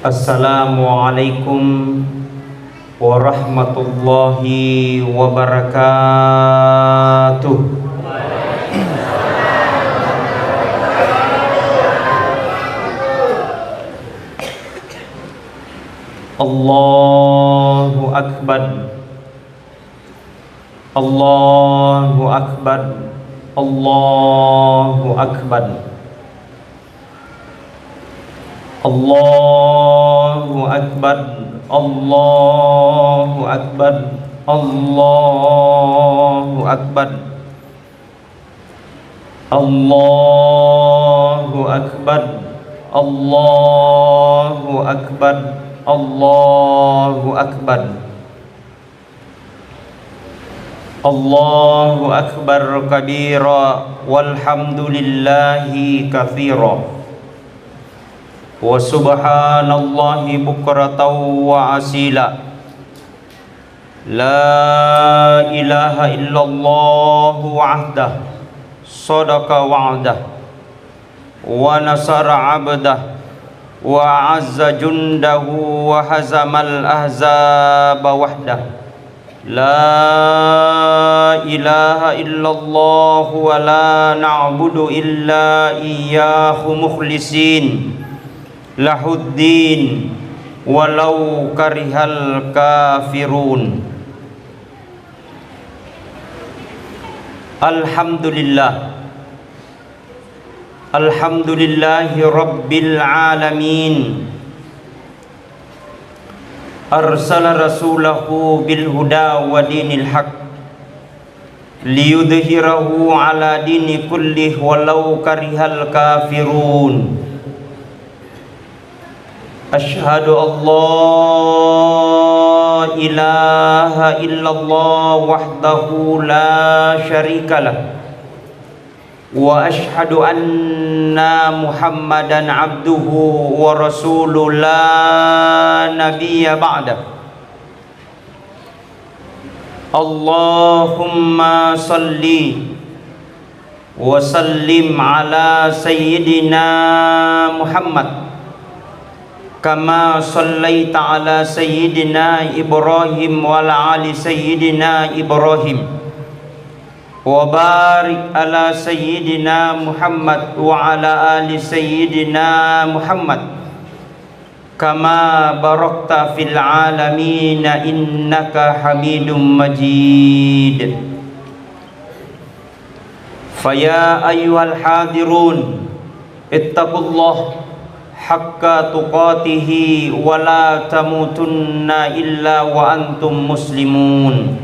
Assalamualaikum warahmatullahi wabarakatuh. Allahu Akbar. Allahu Akbar. Allahu Akbar. Allahu Akbar. Allahu Akbar. Allahu Akbar. Allahu Akbar. Allahu Akbar. Allahu Akbar. Allahu Akbar kabira walhamdulillahi katsira wa subhanallahi bukratan wa asila. La ilaha illallah wahdah sadaqa wa'dah wa nasara 'abdah wa azza jundahu wa hazamal ahzaba wahdah. La ilaha illallah wa la na'budu illa iyyahu mukhlisin lahuddin walau karihal kafirun. Alhamdulillah. Alhamdulillahi rabbil alamin. Arsala rasulahu bil huda wa dinil haq liyudhhirahu ala dini kullih walau karihal kafirun. Asyhadu an la ilaha illallah wahdahu la syarikalah wa asyhadu anna Muhammadan abduhu wa rasuluhu la nabiyya ba'da. Allahumma salli wa sallim ala sayyidina Muhammad kama sallaita ala sayyidina Ibrahim wa ala ali sayyidina Ibrahim wa barik ala sayyidina Muhammad wa ala ali sayyidina Muhammad kama barakta fil alamin innaka Hamidum Majid. Faya ayyuhal hadirun ittaqullah haqqa tuqatihi wa la tamutunna illa wa antum muslimun.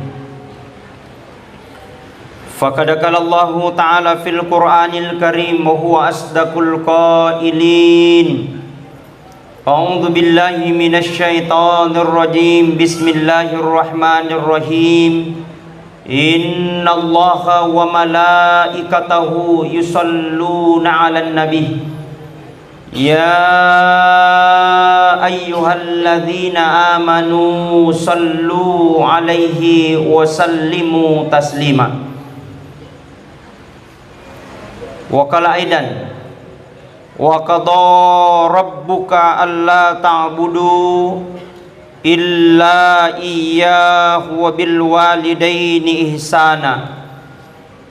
Faqad qala Allahu ta'ala fil Qur'anil Karim wa huwa asdaqul qailin. A'udzu billahi minasy syaithanir rajim. Bismillahirrahmanirrahim. Innallaha wa malaikatahu yusholluna 'alan nabi. Ya ayyuhalladzina amanu sallu 'alaihi wa sallimu taslima. Wa qala aidan wa qada rabbuka alla ta'budu illa iyyahu wa bil walidaini ihsana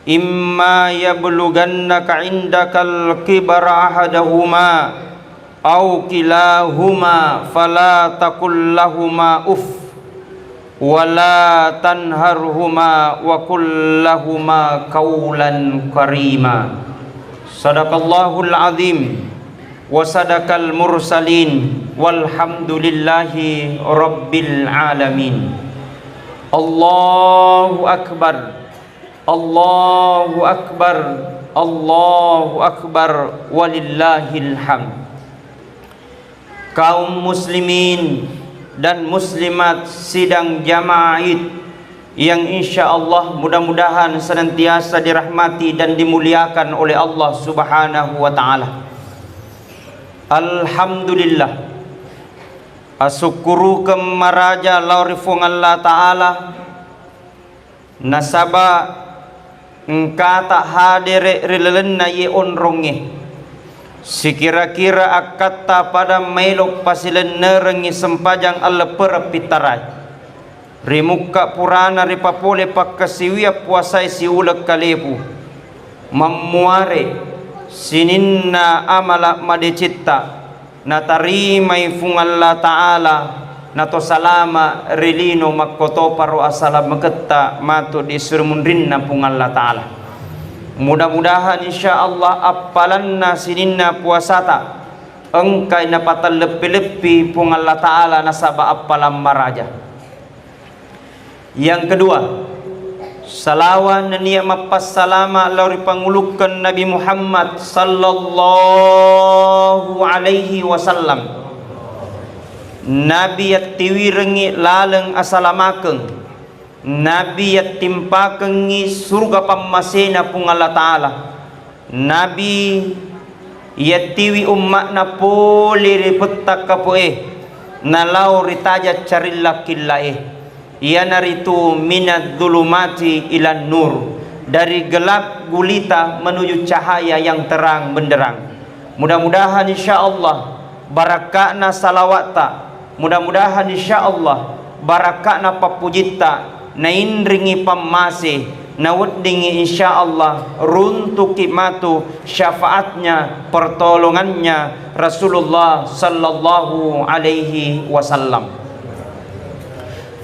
imma yablughannaka indakal kibara ahaduhuma aw kilahuma fala taqul lahumā uff wala tanharhuma wa qul lahumā qawlan karīmā. Sadaqallahul azim wa sadaqal mursalin walhamdulillahi rabbil alamin. Allahu akbar. Allahu akbar. Allahu akbar walillahil hamd. Kaum muslimin dan muslimat sidang jamaah Id yang insya Allah mudah-mudahan senantiasa dirahmati dan dimuliakan oleh Allah Subhanahu wa ta'ala. Alhamdulillah. Asukuru kemaraja laurifung Allah ta'ala nasaba engka tak hadere rilelenna ye onronge Sikira-kira akata pada melok pasilen nerengi sempajang alla perapitarai. Rimuka purana ripapole pakkasiwia puasai si ulak kalepu. Mamuare sininna amala madecitta natarimai fung Allah Ta'ala nato salama rilino makkoto paro asala maketta matu di surmundrinna pung Allah Ta'ala. Mudah-mudahan insyaallah appalanna sininna puasata engkai napatan lepi-lepi pung Allah Ta'ala nasaba appalam maraja. Yang kedua, salawan niya mapas salama lauri pangulukan Nabi Muhammad sallallahu alaihi wasallam. Nabi yat tiwirengi laleng asalamakeun. Nabi yat timpakengi surga pammasena pung Allah Ta'ala. Nabi yat tiwi ummatna poli ripettak kapoe nalau ritaja carilla killae. Ia naritu minad dhulumati ilan nur, dari gelap gulita menuju cahaya yang terang benderang. Mudah-mudahan insyaallah barakatna salawata, mudah-mudahan insyaallah barakatna papujita na indringi pamase na weddingi insyaallah runtuki matu syafaatnya pertolongannya Rasulullah sallallahu alaihi wasallam.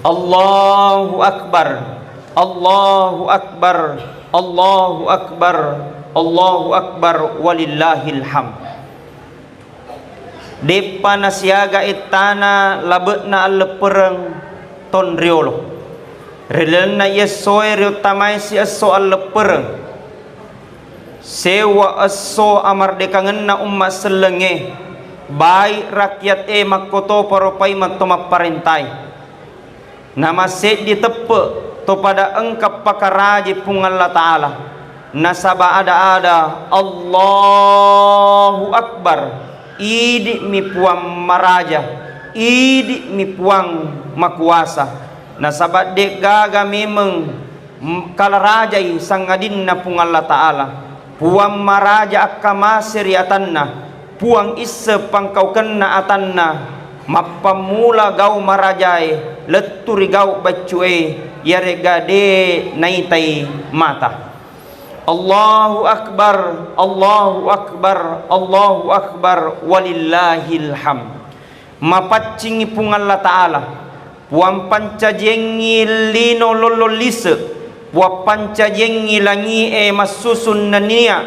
Allahu Akbar, Allahu Akbar, Allahu Akbar, Allahu Akbar, walillahil hamd. Depa nasiaga itana labetna allepereng ton riolo. Relena yesoe riutamai si aso allepereng. Sewa aso amardekangenna umma selenge. Baik rakyat makkoto paropai matoma parentai. Nama set ditepuk to pada engkap pakaraji pung Allah Ta'ala. Nasaba ada Allahu Akbar. Idi mi puang maraja, idi mi puang makuasa. Nasaba dek gaga memang kalarajai sangadin na pung Allah Ta'ala. Puang maraja akamasiri atanna, puang isse pangkau kena atanna. Mapamula gau marajai leturi gau bacue yare gade naitai mata. Allahu Akbar, Allahu Akbar, Allahu Akbar, walillahil hamd. Mapaccingi pung Allah Ta'ala puang pancajengi lino lolo lise puang pancajengi langi masusun nania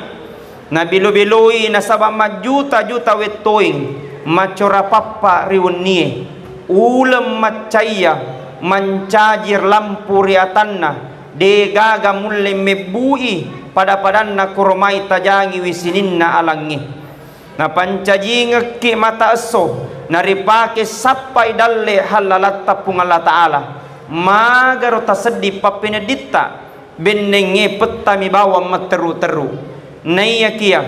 nabilu-bilui nasaba majuta-juta wetoing macora papa riwunie ulam macaya mencajir lampu riatanna de gaga mulle mebui pada padanna kurmai tajangi wisininna alangi na pancajinga ki mata aso naripake sappai dalle halalatta pung Allah Ta'ala magaro taseddi papineditta bennenge pettami bawa materu-teru naya kia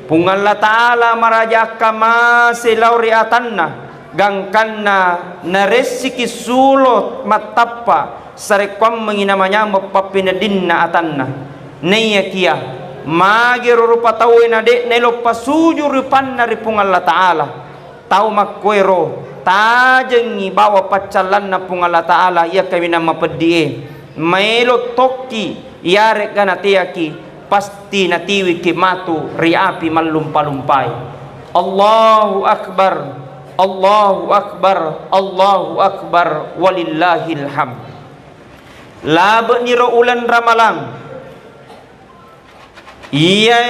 pung Allah Ta'ala marajaka masih lauri atanna gangkanna naresiki sulot matappa sarekwam menginamanya mapapinedinna atanna naya kia magiro rupa tawena dek nelo pasuju rupanna ripung Allah Ta'ala tau makwero tajengi bawa pacalanna pung Allah Ta'ala ia kawina mapedie melo toki yarek ganatiaki pasti natiwi kimatu riapi malumpa-lumpai. Allahu Akbar, Allahu Akbar, Allahu Akbar, walillahil hamd. Labe ni ulan ramalang ia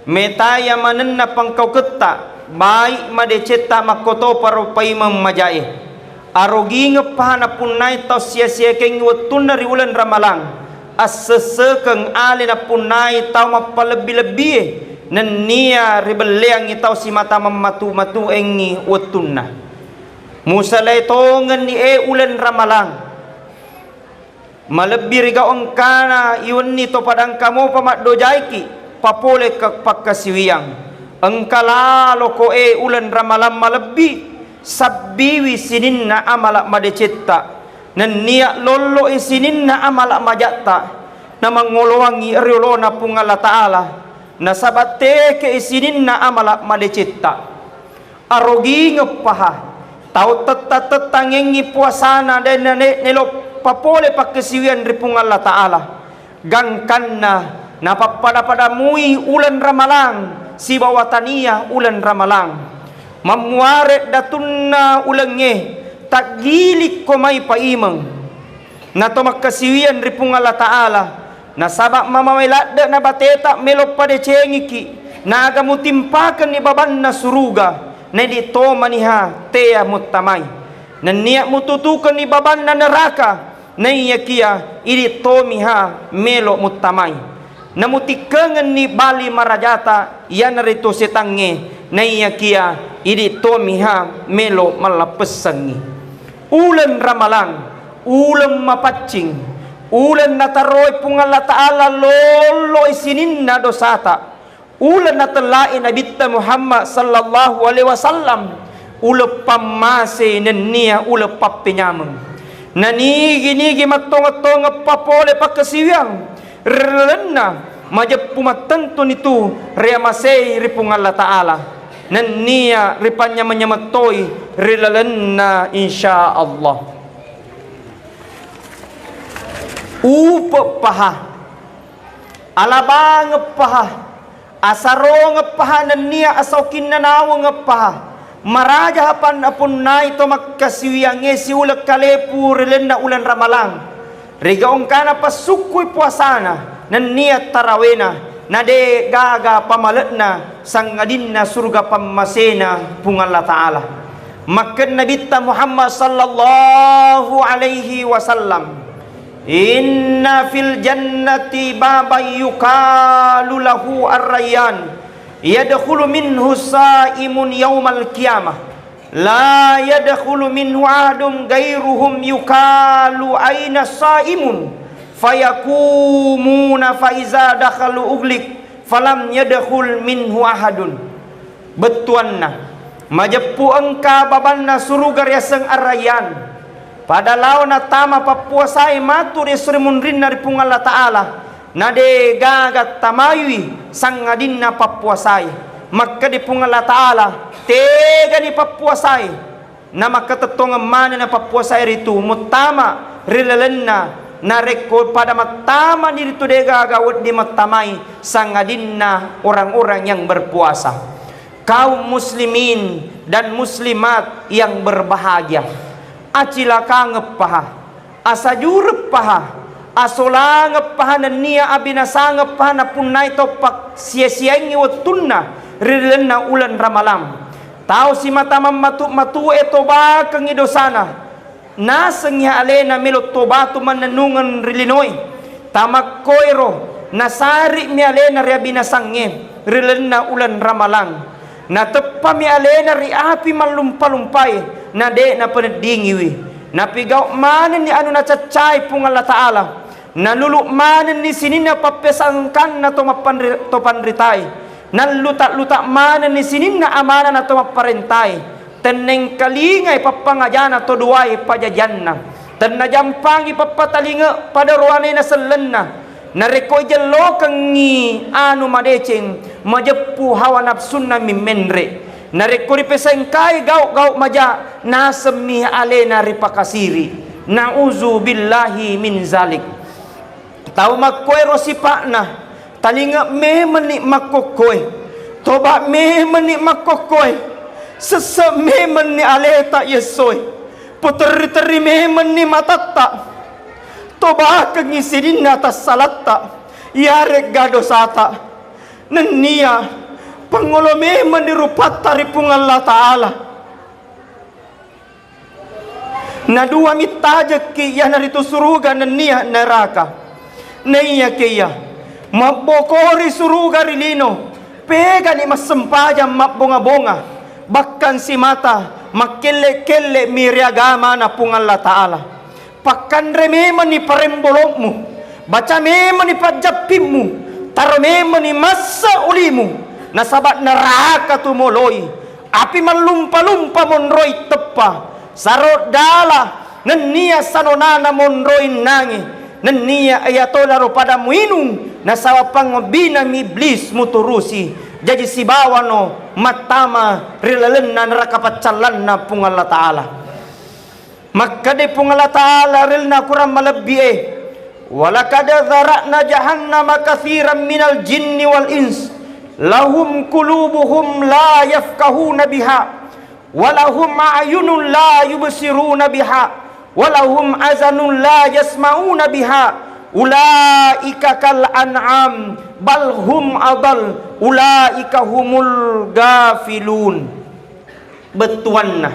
metaya manenna pangkau ketta baik madeceta makoto parupai memajai arogi ngepahana punai tau sia-sia keng wetun dari ulan ramalang assesekeng alina punai tau mapalebih-lebih nenia ribeleang tau si mata mamatu-matu engi wetunna musalai tongen ni ulan ramalang malebih riga ongkana iwan ni to padang kamu pamat dojaiki papole ke pakkasiwiang engkalalo ko ulan ramalang malebih sabbiwi sininna amalak madecetta nan niat lolo isininna amalak majatta na mangolowangi riolona pung Allah Ta'ala nasabate ke isinin na amalak malecita arogi ngepaha tau teta-tetangengi puasana dan nelo papole pakesiwian ripung Allah Ta'ala gangkanna napapada mui ulan ramalang si bawatania ulan ramalang mamuaret datunna ulangnya tak gilik ko may paimang na to magkasiwian ripung Allah Ta'ala na sabak mamawilada na bateta melop pa de cengiki na agamutimpakan ni baban na suruga na dito maniha teya mutamay na niya mututukan ni baban na neraka na iya kia idito miha melo mutamay na mutikangan ni bali marajata yan narito sitange na iya kia idito miha melo malapesangi ulan ramalang ulan mapacing ulan nataroy pung Allah Ta'ala lolo isinin na dosata ulan natalain na bitta Muhammad sallallahu alaihi wasallam ulo pamase naniya ulo papinyamang nanigi-nigi matong-atong papole pakasiwang relena majap pumatanto nito reamasay ripung Allah Ta'ala naniya ripanya manyamatoy rilalana insyaallah upa paha alabang paha asaro paha naniya asaw kinanawa paha maraja hapan apun na ito magkasiwiange si ulak kalepu rilalana ulan ramalang rigaong kana pasukoy puasana naniya tarawena na de gaga pamalat na sangadin na surga pamasena pung Allah Ta'ala makan nabita Muhammad sallallahu alaihi wasallam inna fil jannati baban yukalu lahu ar-rayyan yadkhulu minhu sa'imun yawmal qiyamah la yadkhulu minhu ahadun ghairuhum yukalu aina sa'imun fayakumuna faiza dakhalu uglik falam yadkhul minhu ahadun betuanna majappu engka babanna suruga riaseng arayan padalaw na tama papuasay matur isrimun rin na ripung Allah Ta'ala na de gagat tamayui sangadin na papuasay makka di pung Allah Ta'ala tega ni papuasay na makatatong mana na papuasay rito mutama rilalan na rekod pada matama dito de gagawad di matamay sangadin na orang-orang yang berpuasa kaum muslimin dan muslimat yang berbahagia acilaka ngepaha asajur paha asola ngepaha nania abinasa ngepaha na punay topak sia-siaing iwatunna rilen na ulan ramalam tao si matamam matu eto ba kang idosana nasengya alena milot tobatu mananungan rilinoy tamak koiro nasari mi alena ria binasangge rilen na ulan ramalang na tepa mi alena ri api malumpalumpay na de na panadingiwi napigaw manen ni anu na cacay pung Allah Ta'ala nalulu manen ni sinin na papesangkan na topanritay nalutak-lutak manen ni sinin na amana na tomaparentay teneng kalingay papangajan na toduay pajajan na tenajampangi papatalinga pada ruanay na salen na narekoy jalo kang ni anu madeceng majappu hawa nafsun na mimenre narekuri pesengkai gauk maja nasemi alena ripakasiri nauzu billahi min zalik tau makoy rosipakna talinga memeni makokoy toba memeni makokoy sesek memeni aleta yesoy puteri-teri memeni matatta toba kengisidin atas salatta yarek gadosata nenia pangolome mendirupat taripung Allah Ta'ala na dua mitaja kiya narito suruga nenia neraka naiya kiya mabokori suruga rilino pega ni masempaja mabonga-bonga bahkan si mata makele-kele miriagama na pung Allah Ta'ala pakan remema ni parembolokmu baca mema ni pajapimmu taro mema ni masa ulimu nasabat neraka tumoloy api malumpa-lumpa monroy tepa sarot dala nenia sanonana monroy nangi nenia ayatola ro pada muinung nasawapang binang iblis muturusi jadi si bawano matama rilalenna neraka paccalanna pung Allah Ta'ala. Maka de pung Allah Ta'ala rilna kurang malebih walakad zara'na jahannama katsiran minal jinni wal ins lahum qulubuhum la yafqahuna biha walahum a'yunun la yubsiruna biha walahum azanun la yasma'una biha ulaika kal an'am bal hum adal ulaika humul gafilun. Betuanna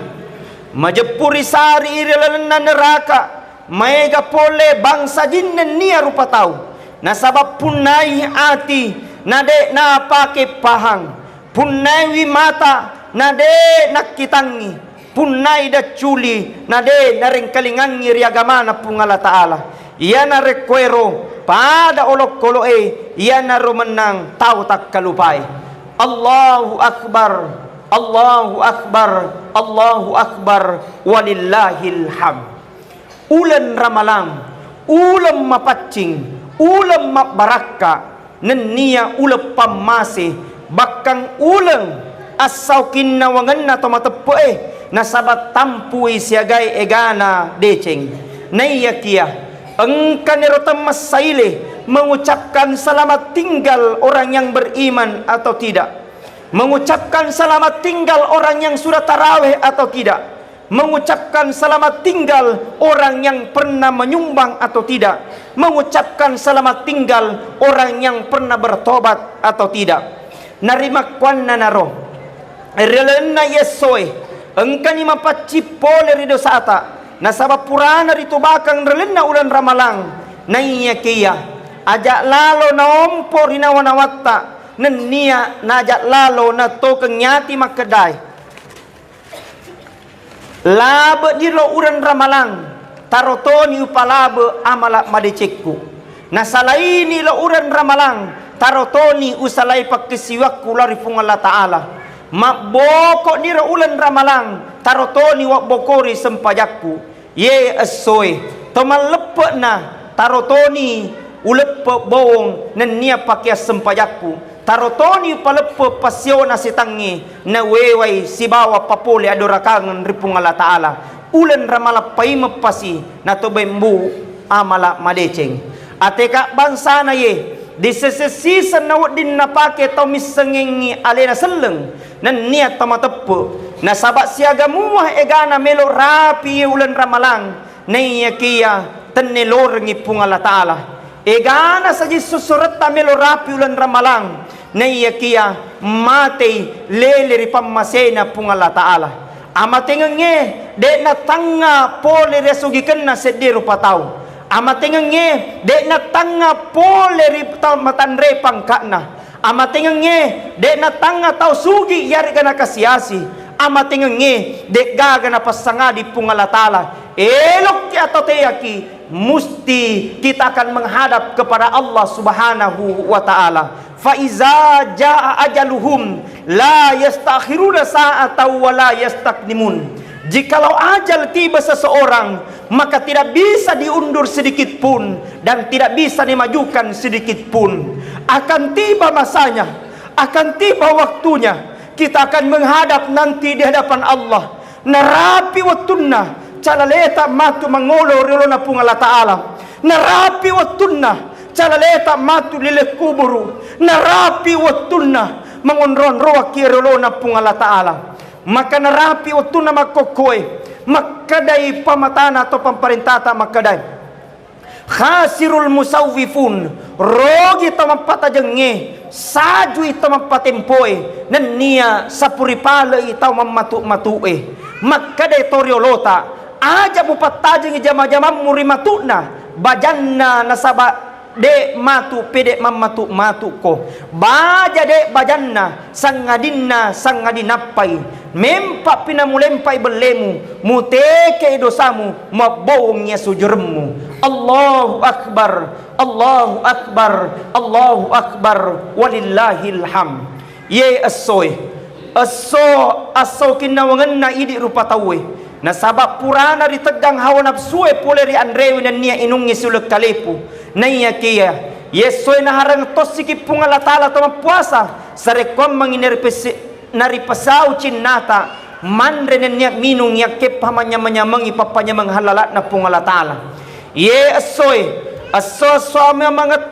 majepuri sari irilanna neraka mega pole bangsa jin nia rupa tau nasabab punai ati nade na pake pahang punai mata nade nakitangi punai da culi nade nareng kalingangi riagamana pung Allah Ta'ala. Ia na rekwero pada olok koloe ia na rumenang tau tak kalupai. Allahu Akbar, Allahu Akbar, Allahu Akbar, walillahil hamd. Ulan ramalang, ulam mapacing, ulam mabaraka, nenia ulam pamase, bakang ulang asaw kinawangan na tomatepe nasabat tampui siagai egana deceng. Naiyakia engkau nerotam masaile mengucapkan selamat tinggal orang yang beriman atau tidak, mengucapkan selamat tinggal orang yang sudah tarawih atau tidak, mengucapkan selamat tinggal orang yang pernah menyumbang atau tidak, mengucapkan selamat tinggal orang yang pernah bertobat atau tidak. Narima kwanna naro relena yesoy engkau ni mapacipole rido saata nasabab purana rito bakang relena ulan ramalang naiya kia ajak lalo na ompo rinawanawata nenia najak lalo na tokeng nyati makedai labe dilo uran ramalang tarotoni upalabe amala madecekku nasalaini lo uran ramalang tarotoni usalai pakisiwakku lari pung Allah Ta'ala maboko diro ulan ramalang tarotoni wak bokori sempajakku ye asoy toman lepe na tarotoni ulepe bowong nenia pakia sempajakku tarotoni palepe pasiona sitangi na wewai sibawa papole adorakangan ripung Allah Ta'ala ulan ramala paima pasi na tobembu amala madeceng ateka bangsa na ye di sesesisan na wadin na pake tau misengengi alena seleng nan niat tamatepe na sabat siaga muah egana melo rapi ulan ramalang naiya kia tenelor ngipung Allah Ta'ala egana saji susurata melo rapi ulan ramalang naiya kia mate lele ripamasena pung Allah Ta'ala amatengenge de na tanga pole resugiken na sediru patau amatengenge de na tanga pole ripta matanre pangkana amatengenge de na tanga tau sugi yari kana kasiasi amatengenge de gaga na pasanga di pung Allah Ta'ala elok ki atau teyaki musti kita akan menghadap kepada Allah Subhanahu wa Ta'ala fa iza jaa ajaluhum la yastakhiruna sa'atan wa la yastaqdimun. Jikalau ajal tiba seseorang maka tidak bisa diundur sedikit pun dan tidak bisa dimajukan sedikit pun. Akan tiba masanya, akan tiba waktunya kita akan menghadap nanti di hadapan Allah. Narapi watunna calaleta matu mangolo rilona pung Allah Ta'ala. Narapi watunna calaleta matu lile kuburu. Narapi watunna mangonron roa kirolona pung Allah Ta'ala. Maka narapi waktu na magkokoy makadai pamatana atau pamparintata makadai khasirul musawwifun rogi tamampatajenge saju itamampatempoy nania sapuripala itaw mamatu-matue makadai toriolota aja bupatajeng jama-jama murimatuna bajanna nasaba de matu pede mamatu-matu ko baja de bajanna sangadinna sangadinapai mempa pinamulempai belemu muteke dosamu mabawongnya sujurmu. Allahu Akbar, Allahu Akbar, Allahu Akbar, walillahil hamd. Ye asoy aso kinawangan na idi rupa tawe na sabab purana ri tegang hawa nafsu pole ri andrewi na niya inungi sulek kalepu na iya kia yesoy na harang tosiki pungala tala tama puasa sarekom manginerpesi naripasaw cinnata manre na niya minung ya kepamanya manyamang ipapanya manghalalat na pungala tala ye aso suami mangat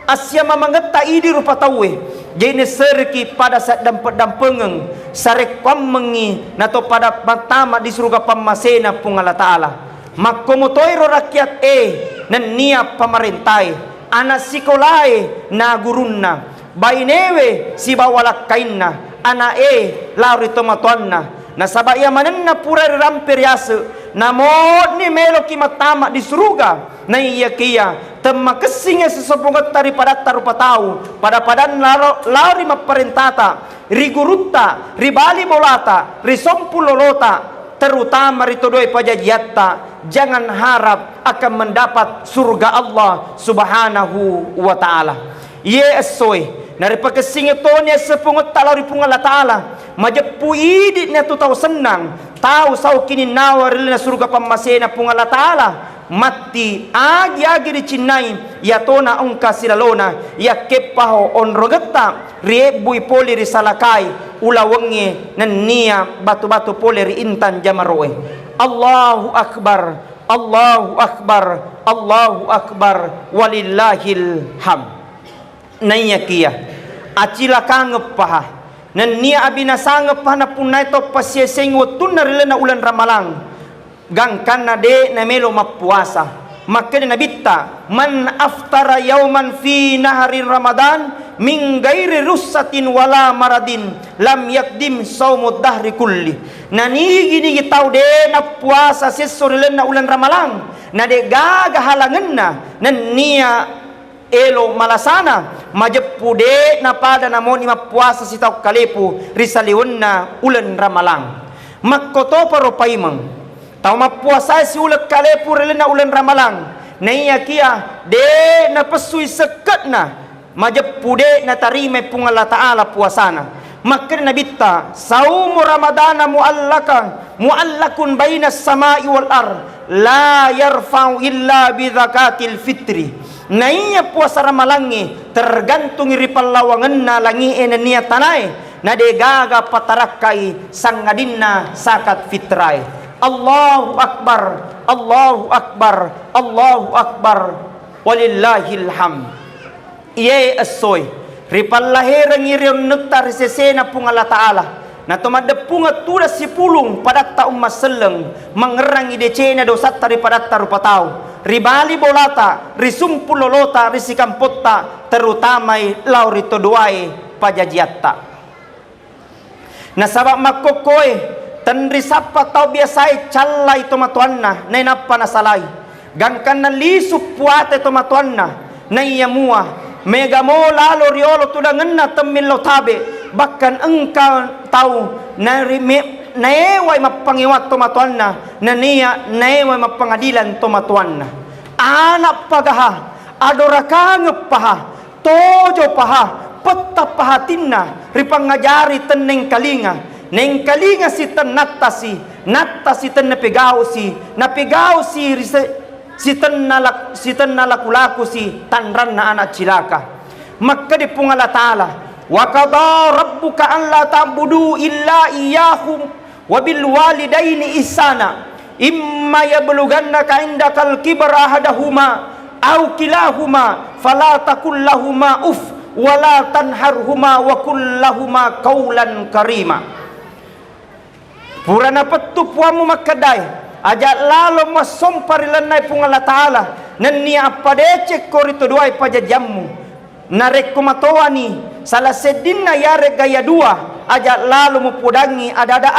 asya mamangat taidi rupa tawe jadi serki pada saat dampengeng sarekwam mengi nato pada pertama di surga pamasena pungala taala makomotoiro rakyat nan niya pamarentai anak sikolai na gurunna bainewe si bawalak kainna anak lauri tomatuanna nasaba iya manen na pura ramper yase namod ni melo kimatama di surga na iya kia temakesingnya sesepungat daripada tarupa tahu pada padan lauri maparentata rigurutta ribali bolata risompulolota terutama ritodoi pajajiatta jangan harap akan mendapat surga Allah subhanahu wa ta'ala yesoy naripakesingnya tonya sepungat talari pungala ta'ala majepu idit na tu tahu senang tahu sau kini nawar na surga pamasena pungala ta'ala mati agi di cinai ya tona ongka silalona ya kepaho on rogeta riebui poli risalakai ulawengi nan nia batu-batu poli ri intan jamaroe Allahu akbar Allahu akbar Allahu akbar walillahil ham nanya kia acila kangep paha nan nia abina sangep paha na punai to pasieseng wotun na rilena ulan ramalang gangkan na de na melo mapuasa makanya nabitta man aftara yauman fi nahari ramadan min gairi russatin wala maradin lam yakdim saumud dahri kulli nani gini tau de na puasa sesore na ulan ramalang na de gaga halangan na nan nia elo malasana majepude na pada namoni mapuasa si tau kalepu risaliun na ulan ramalang makkoto paro paimang tau mapuasa si ulat kalepu relena ulan ramalang na iya kia de na pesui seket na majepude na tarime pungala ta'ala puasana makna nabitta saumu ramadana muallakun bainas samai wal ar la yarfa'u illa bi zakatil fitri na iya puasa ramalangi tergantung iri pallawangan na langi na niya tanay na de gaga patarakai sangadinna sakat fitray Allahu akbar Allahu akbar Allahu akbar walillahil ham iye asoy ripallahirang iriyon nektar sesena pungala ta'ala na tumadepungat tulas si pulung padat taong maseleng mangerang idecena dosat daripada tarupataw ribali bolata risumpulolota risikampotta terutamai laurito duai pajajiatta nasabak makokoy tenri sapa tau biasai calai tomatuanna na inapa nasalai gangkan na lisup puate tomatuanna na iyamua megamo lalo riolo tudangan na temilo tabe bahkan engkau tahu na naeway mapangiwat tomatuanna na niya naeway mapangadilan tomatuanna anak pagaha adorakang paha tojo paha petap pahatinna ripangajari teneng kalinga neng kalinga si ten natasi ten napigaw si ten nalakulaku si tanran na anak cilaka maka di pungala ta'ala wa qada rabbuka an la ta'budu illa iyyahum wa bil walidaini ihsana imma yablughannaka indakal kibra ahadahuma aw kilahuma fala taqul lahumā uff wa la tanharhuma wa qul lahumā qawlan karima purana petu puamu makadai ajak lalu masomparilanai pungala ta'ala nan ni apa decek korito duai pajajamu narek kumatowani salah sedina yare gaya dua ajak lalu mupudangi ada-ada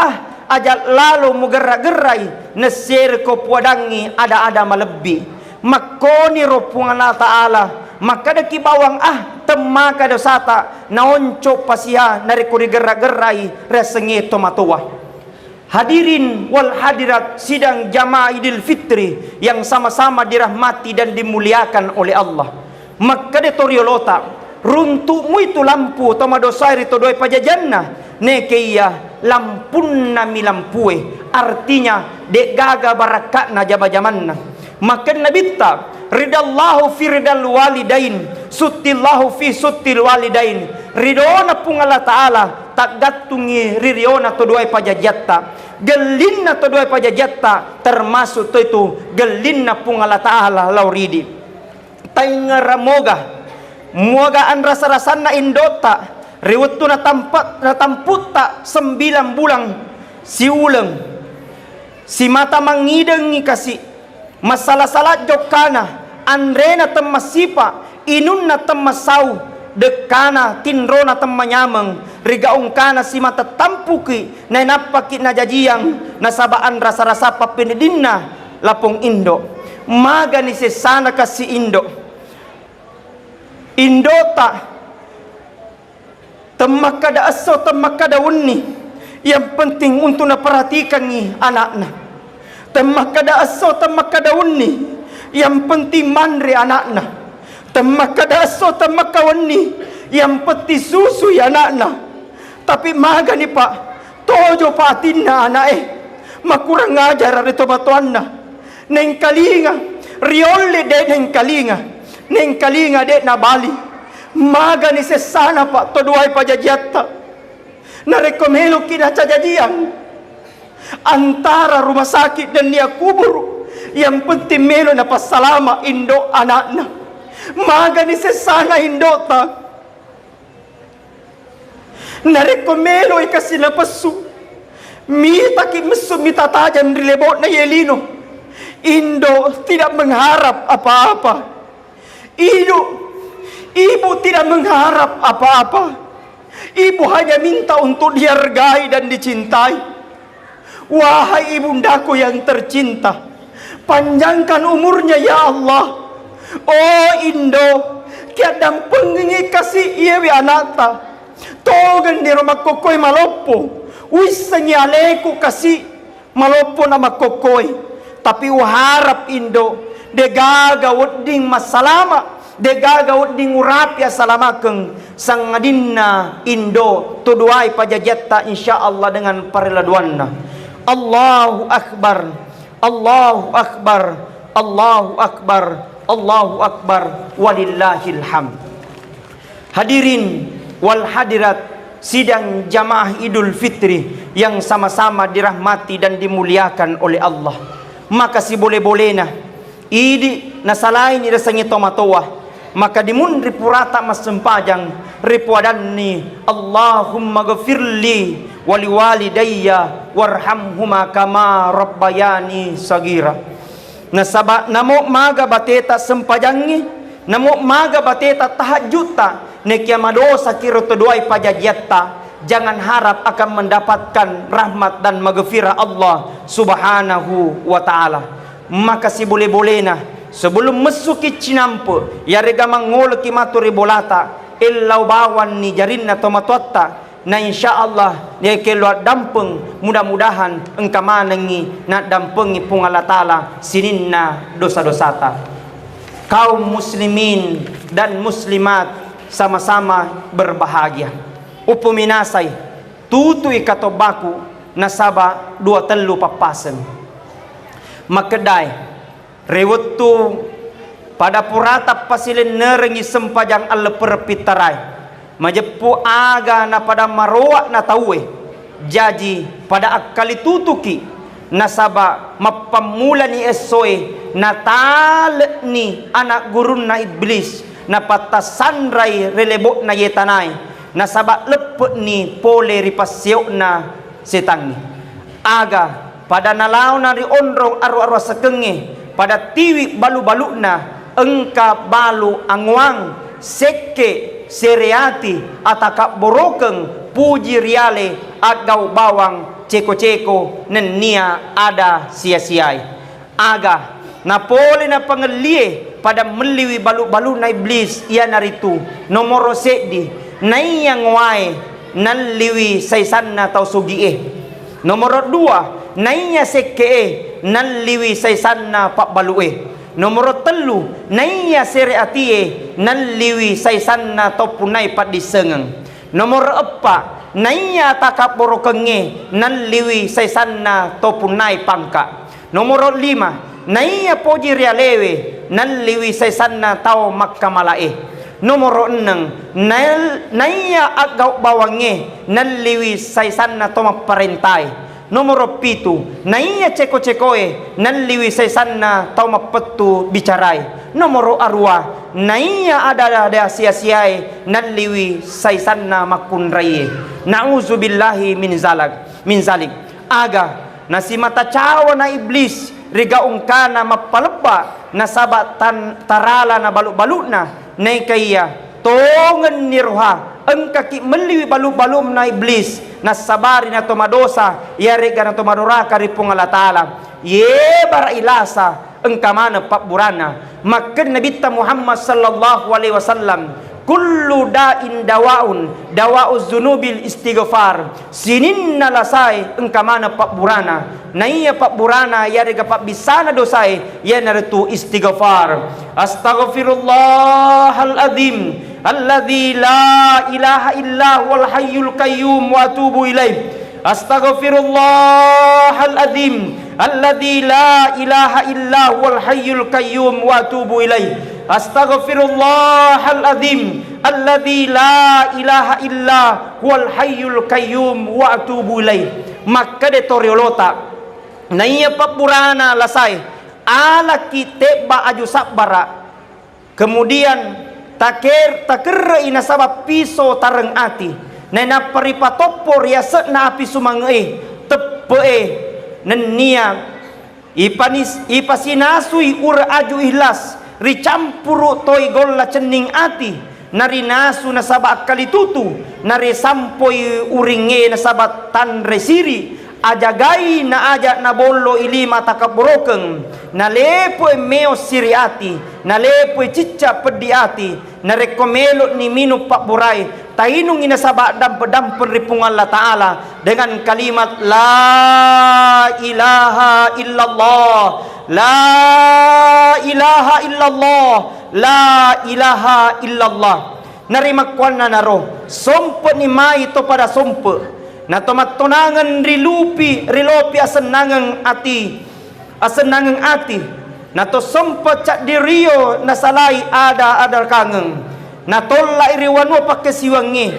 ajak lalu mugerak-gerai nesir ko pudangi ada-ada malebi makoni ro pungala ta'ala maka deki bawang temaka dosata naonco pasiha narek kuri gerak-gerai resengi tomatowa. Hadirin wal hadirat sidang jamaah Idul Fitri yang sama-sama dirahmati dan dimuliakan oleh Allah. Maka de toriolota runtukmu itu lampu toma dosairi to doi pajajanna nekeya lampunna milampue, artinya dek gaga barakatna jaba-jamanna. Maka nabitta ridallahu fi ridal walidain, suttillahu fi suttil walidain. Ridona pung Allah Ta'ala tak gatungi ririona to duai pajajatta, gelinna to duai pajajatta, termasuk to itu gelinna pung Allah Ta'ala lauridi. Taingara moga an rasa-rasanna indota riwettu na tamputta 9 bulan si uleng si mata mangidengi kasih masalah salat jokana andrena temasipa inunna temasau dekana tinrona temanyameng rigaungkana si mata tampuki na napaki na jajiyang nasabaan rasa-rasa papinidinna lapong Indo magani sesana kasi Indota temakada aso temakada unni, yang penting untuk naperhatikan ni anakna. Temakada aso temakada unni, yang penting mandre anakna. Temakada aso temakada unni, yang penting susu ya anakna. Tapi maga ni pak tojo patinna anak makurang ngajar ari tobatuanna. Neng kalinga riole de neng kalinga de na Bali. Maga ni sesana pak toduai pajajatta na rekomelo kina cajajian antara rumah sakit dan dia kubur, yang penting melo na pasalama Indo anakna. Maga ni sesana Indota na rekomelo ikasi na pasu mita ki mesu mita tajam rilebot na yelino. Indo tidak mengharap apa-apa. Ibu tidak mengharap apa-apa. Ibu hanya minta untuk dihargai dan dicintai. Wahai ibundaku yang tercinta, panjangkan umurnya ya Allah. Oh Indo, kiadam pengingi kasih iewi anata. Togen di rumah kokoi malopo. Wisanya aleku kasih malopo nama kokoi. Tapi waharap Indo degaga wedding masalama, degaga wedding urapya salamakeng sang adinna Indo tuduai pajajatta insyaallah dengan pareladuanna. Allahu akbar, Allahu akbar, Allahu akbar, Allahu akbar, walillahil hamd. Hadirin wal hadirat sidang jamaah Idul Fitri yang sama-sama dirahmati dan dimuliakan oleh Allah. Maka si boleh-bolehna idi nasalain ida sangi tomatoa, maka dimun ripurata mas sempajang ripuadanni Allahumma ghafirli wali walidayya warhamhuma kama rabbayani sagira. Nasaba namo maga bateta sempajangi, namo maga bateta tahajjuta nekia madosa kiro toduai pajajatta. Jangan harap akan mendapatkan rahmat dan maghfirah Allah subhanahu wa ta'ala. Maka si boleh-bolehna sebelum mesuki cinampu ya rega mangol ki maturi bolata illau bawan ni jarinna tomatotta na insyaallah dia keluar dampeng, mudah-mudahan engka manengi nak dampengi pung Allah taala sininna dosa-dosata. Kaum muslimin dan muslimat sama-sama berbahagia. Upuminasay tutui katobaku nasaba 2-3 papasen makedai rewettu pada purata pasilin nerengi sempajang alle perpitarai majepu aga na pada maroa na tauwe jaji pada akali tutuki nasaba mapamula ni esoe natal ni anak gurun na iblis na patasandrai relebok na yetanai nasaba lepet ni pole ripasyo na setangi aga pada nalau na ri onrong arwa-arwa sekenge pada tiwi balu-balu na engka balu angwang seke sereati ataka borokeng puji riale agau bawang ceko-ceko nenia ada sia-siai aga napole na pangelie pada meliwi balu-balu na iblis ia naritu nomoro sedi nayang wae naliwi saisanna tau sugie. Nomor 2 naya seke naliwi saisanna pak balue. Nomor 3 naya sereatie naliwi saisanna tau punai pat disengeng. Nomor 4 naiya takaporo kenge nan liwi saisanna topunai pangka. Nomor 5, naiya poji rialewe nan liwi saisanna tau makkamalae. Nomor 6, naiya agaw bawange nan liwi saisanna toma parentai. Nomor 7, naiya ceko-cekoe nan liwi saisanna tau mapetu bicarai. Nomor 2, naiya ada sia-siai nan liwi saisanna makunrai. Nauzubillahi min zalik. Aga nasi mata cawa na iblis riga ungkana mapaleba na sabatan tarala na baluk-baluk na nay kaya tongen nirha engkaki meliwi balum-balum na iblis na sabari na tomadosa yarega na tomadoraka ripong Allah Ta'ala ye barailasa engkamana pakburana maka Nabi Muhammad sallallahu alaihi wasallam kullu da'in dawa'uz zunubil istighfar sininna lasai engkamana pakburana naiya pakburana yarega pakbisana dosai ya naratu istighfar astaghfirullahal azim alladzi la ilaha illa huwal hayyul qayyum wa atubu ilaih. Astaghfirullahal azim alladzi la ilaha illa huwal hayyul qayyum wa atubu ilaih. Astaghfirullahal azim alladzi la ilaha illa huwal hayyul qayyum wa atubu ilaih. Maka de toriolota naiya papurana lasai ala kite ba aju sabbara kemudian taker ina sabab piso tareng ati nena paripatopor ya na api sumange tepe nenia ipasinasui ur aju ihlas ricampuru toy golla cening ati narinasu na sabak kalitutu nare sampoi uringe na sabat tan resiri ajagai na aja na bolo ilima takaborokeng na lepo meo siriati na lepo cicca pediati na rekomelo ni minu pak burai tainung ina sabak dam penripung Allah Ta'ala dengan kalimat la ilaha illallah la ilaha illallah la ilaha illallah narima kwana naro sompo ni mai to pada sompo na tomatonangan rilopi asenangang ati na to sempat cak dirio na salai ada kangeng na tolla iriwano pakesiwangi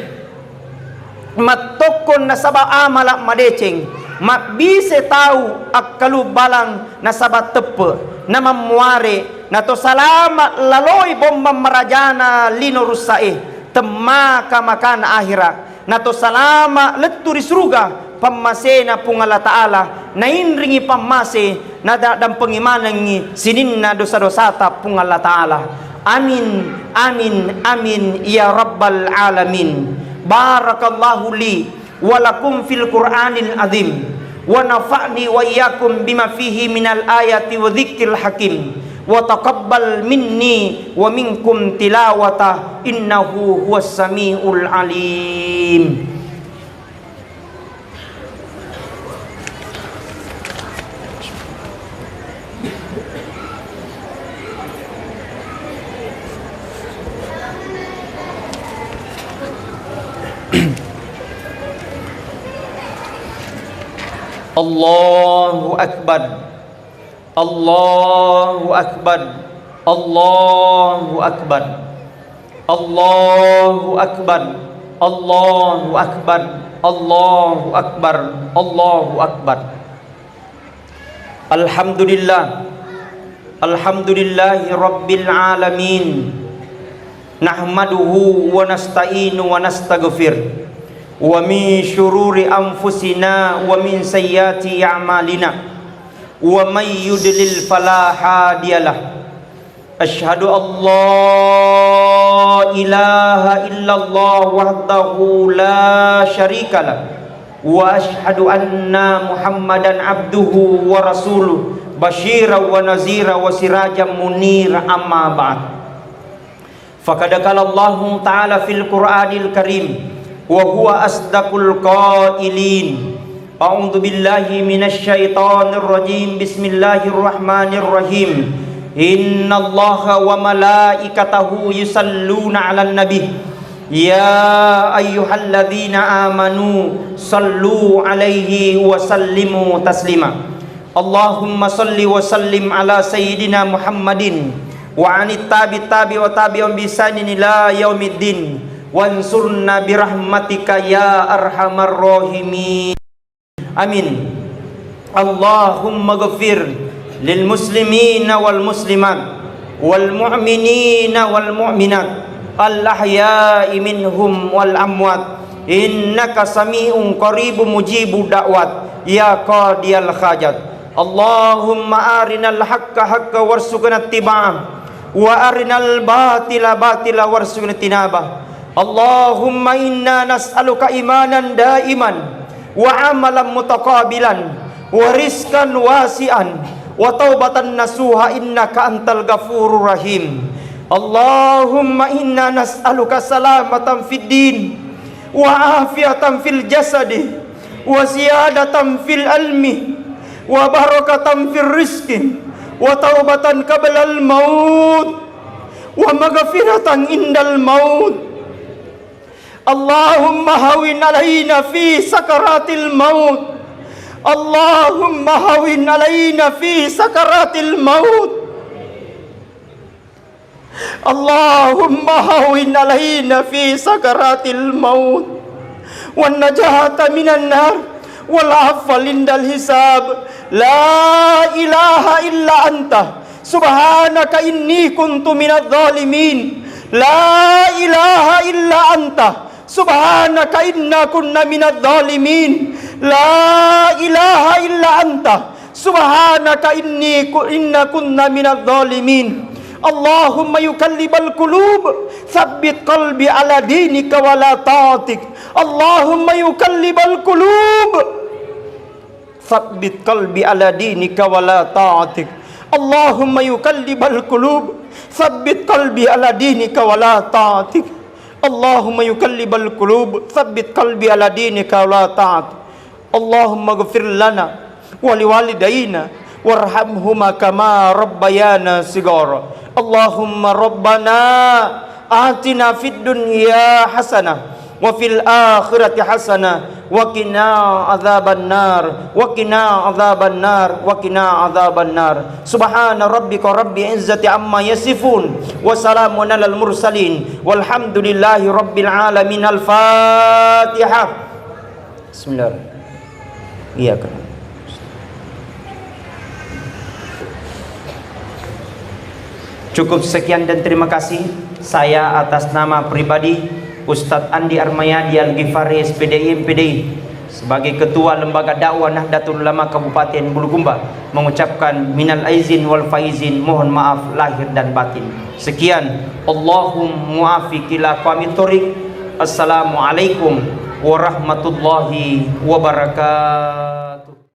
matokon na saba amalak madeceng mat bise tahu akkalu balang na sabat tepe na mamuare na to salamat laloi bomba marajana lino rusae temaka makana akhirat na to salama leturi surga pamasena pung Allah Ta'ala na inringi pamase na dan pengimanangi sininna dosa-dosa ta pung Allah Ta'ala. Amin amin amin ya rabbal alamin. Barakallahu li walakum fil Qur'anil azim wa nafa'ni wa iyyakum bima fihi minal ayati wa dzikril hakim wa taqabbal minni wa minkum tilawata innahu huwas samiul alim. Allahu akbar Allahu akbar Allahu akbar Allahu akbar Allahu akbar Allahu akbar Allahu akbar. Alhamdulillah Alhamdulillahi rabbil alamin. Nahmaduhu wa nasta'inu wa nastaghfir wa min syururi anfusina wa min sayyiati a'malina wa may yudlil fala hadiyalah. Asyhadu an la ilaha illallah wahdahu la syarikalah wa asyhadu anna Muhammadan abduhu wa rasuluh basyiran wa nazira wa sirajan munira amma ba'd. Faqad qala Allah Ta'ala fil Qur'anil Karim wa huwa asdaqul qailin. A'udzu billahi minasy syaithanir rajim. Bismillahirrahmanirrahim. Innallaha wa malaikatahu yusalluna 'alan nabi Ya ayyuhalladzina amanu sallu alaihi wa sallimu taslima. Allahumma salli wa sallim ala sayyidina Muhammadin wa anit tabi wa tabi'un bisanin ila yaumiddin wansurna birahmatika ya arhamar rahimin. Amin. Allahumma ghafir lil muslimina wal muslimat wal mu'minina wal mu'minat al ahya'i minhum wal amwat innaka sami'un qaribun mujibu da'wat ya qadiyal hajat. Allahumma arinal haqqa haqqa warzuqna ittiba'ah wa arinal batila batila warzuqna tinabah. Allahumma inna nas'aluka imanan daiman wa amalan mutaqabilan wa rizqan wasi'an wa taubatan nasuha innaka antal ghafurur rahim. Allahumma inna nas'aluka salamatan fid din wa afiatan fil jasadi wa ziyadatan fil ilmi wa barakatan fil rizqi wa taubatan qabla al maut wa maghfiratan indal maut. Allahumma hawin alaina fi sakaratil maut. Allahumma hawin alaina fi sakaratil maut. Allahumma hawin alaina fi sakaratil maut wan najata minan nar wal afwal indal hisab. La ilaha illa anta subhanaka inni kuntu minadh dhalimin. La ilaha illa anta subhanaka inna kunna minadh dhalimin. La ilaha illa anta subhanaka inna kunna minadh dhalimin. Allahumma yukallibal qulub tsabbit qalbi ala dinika wa la ta'atik. Allahumma yukallibal qulub tsabbit qalbi ala dinika wa la ta'atik. Allahumma yukallibal qulub tsabbit qalbi ala dinika wa la ta'atik. Allahumma yukallibal qulub tsabbit qalbi ala dinika wa la ta'atik. Allahumma ighfir lana wa liwalidayna warhamhuma kama rabbayana shighara. Allahumma rabbana atina fid dunya hasanah wa fil akhirati hasanah wa qina adzaban nar wa qina adzaban nar wa qina adzaban nar. Subhana rabbika rabbil izzati amma yasifun wa salamun alal mursalin walhamdulillahi rabbil alamin. Al-Fatihah. Bismillah. Iya kan. Cukup sekian dan terima kasih. Saya atas nama pribadi Ustadz Andi Armayadi Al-Ghifari SPDI MPDI sebagai Ketua Lembaga Dakwah Nahdlatul Ulama Kabupaten Bulukumba mengucapkan minal aizin wal faizin, mohon maaf lahir dan batin. Sekian. Allahumma muafiq ila aqwamit thoriq. Assalamualaikum warahmatullahi wabarakatuh.